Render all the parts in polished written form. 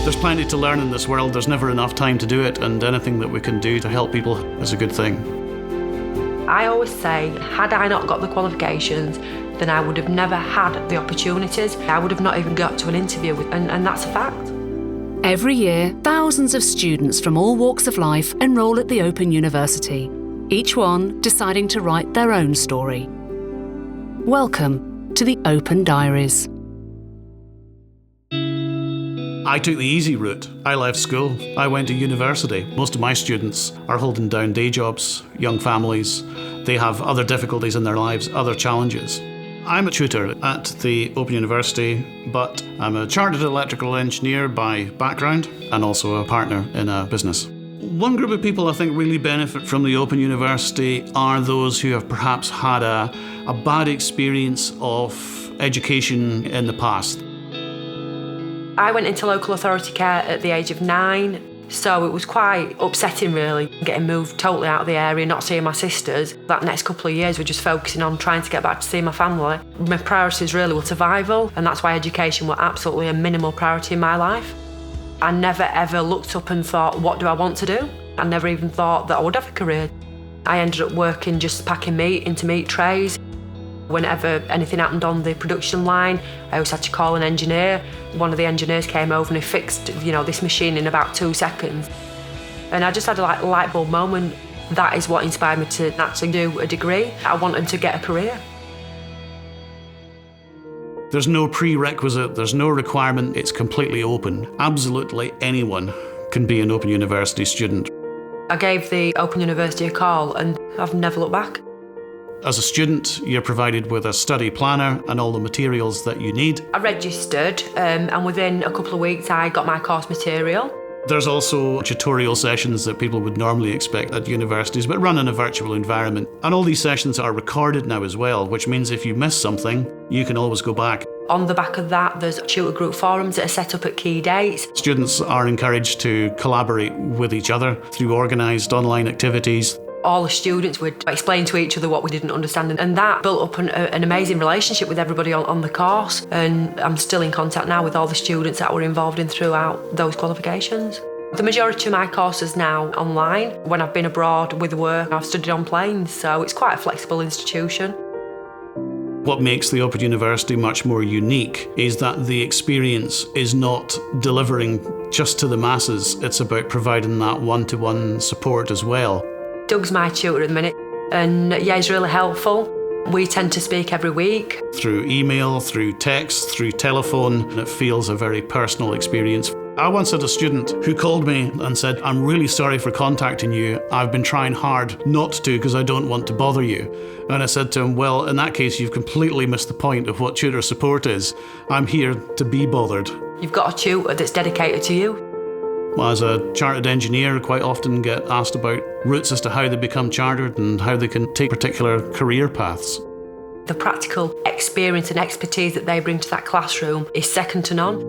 There's plenty to learn in this world. There's never enough time to do it, and anything that we can do to help people is a good thing. I always say, had I not got the qualifications, then I would have never had the opportunities. I would have not even got to an interview, and that's a fact. Every year, thousands of students from all walks of life enrol at the Open University, each one deciding to write their own story. Welcome to the Open Diaries. I took the easy route. I left school. I went to university. Most of my students are holding down day jobs, young families. They have other difficulties in their lives, other challenges. I'm a tutor at the Open University, but I'm a chartered electrical engineer by background and also a partner in a business. One group of people I think really benefit from the Open University are those who have perhaps had a bad experience of education in the past. I went into local authority care at the age of 9, so it was quite upsetting really, getting moved totally out of the area, not seeing my sisters. That next couple of years were just focusing on trying to get back to see my family. My priorities really were survival, and that's why education were absolutely a minimal priority in my life. I never ever looked up and thought, what do I want to do? I never even thought that I would have a career. I ended up working just packing meat into meat trays. Whenever anything happened on the production line, I always had to call an engineer. One of the engineers came over and he fixed, this machine in about 2 seconds. And I just had a light bulb moment. That is what inspired me to actually do a degree. I wanted to get a career. There's no prerequisite, there's no requirement, it's completely open. Absolutely anyone can be an Open University student. I gave the Open University a call and I've never looked back. As a student, you're provided with a study planner and all the materials that you need. I registered and within a couple of weeks I got my course material. There's also tutorial sessions that people would normally expect at universities, but run in a virtual environment. And all these sessions are recorded now as well, which means if you miss something, you can always go back. On the back of that, there's tutor group forums that are set up at key dates. Students are encouraged to collaborate with each other through organised online activities. All the students would explain to each other what we didn't understand, and that built up an amazing relationship with everybody on the course, and I'm still in contact now with all the students that were involved in throughout those qualifications. The majority of my course is now online. When I've been abroad with work, I've studied on planes, so it's quite a flexible institution. What makes the Open University much more unique is that the experience is not delivering just to the masses, it's about providing that one-to-one support as well. Doug's my tutor at the minute, and he's really helpful. We tend to speak every week. Through email, through text, through telephone, and it feels a very personal experience. I once had a student who called me and said, I'm really sorry for contacting you. I've been trying hard not to because I don't want to bother you. And I said to him, well, in that case, you've completely missed the point of what tutor support is. I'm here to be bothered. You've got a tutor that's dedicated to you. As a chartered engineer, I quite often get asked about routes as to how they become chartered and how they can take particular career paths. The practical experience and expertise that they bring to that classroom is second to none.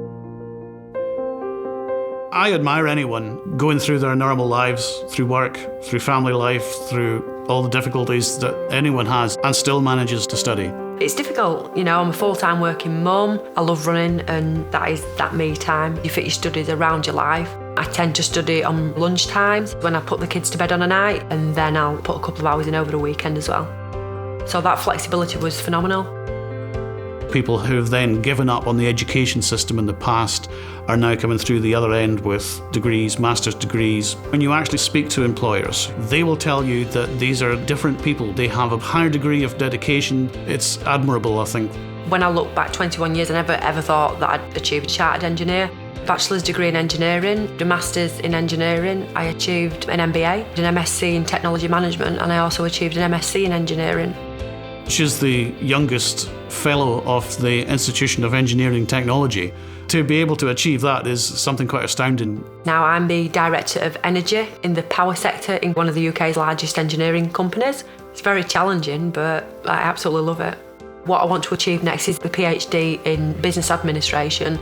I admire anyone going through their normal lives, through work, through family life, through all the difficulties that anyone has and still manages to study. It's difficult, I'm a full-time working mum. I love running, and that is that me time. You fit your studies around your life. I tend to study on lunch times when I put the kids to bed on a night, and then I'll put a couple of hours in over the weekend as well. So that flexibility was phenomenal. People who have then given up on the education system in the past are now coming through the other end with degrees, master's degrees. When you actually speak to employers, they will tell you that these are different people. They have a higher degree of dedication. It's admirable, I think. When I look back 21 years, I never ever thought that I'd achieve a chartered engineer. Bachelor's degree in engineering, a master's in engineering. I achieved an MBA, an MSc in technology management, and I also achieved an MSc in engineering. She's the youngest fellow of the Institution of Engineering Technology. To be able to achieve that is something quite astounding. Now I'm the Director of Energy in the power sector in one of the UK's largest engineering companies. It's very challenging, but I absolutely love it. What I want to achieve next is the PhD in Business Administration.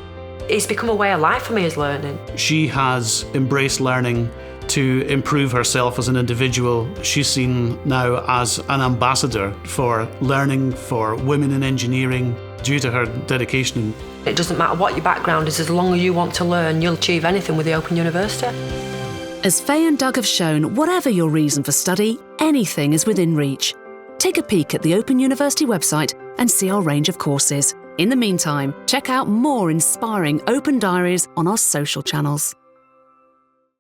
It's become a way of life for me, is learning. She has embraced learning to improve herself as an individual. She's seen now as an ambassador for learning for women in engineering due to her dedication. It doesn't matter what your background is, as long as you want to learn, you'll achieve anything with the Open University. As Faye and Doug have shown, whatever your reason for study, anything is within reach. Take a peek at the Open University website and see our range of courses. In the meantime, check out more inspiring Open Diaries on our social channels.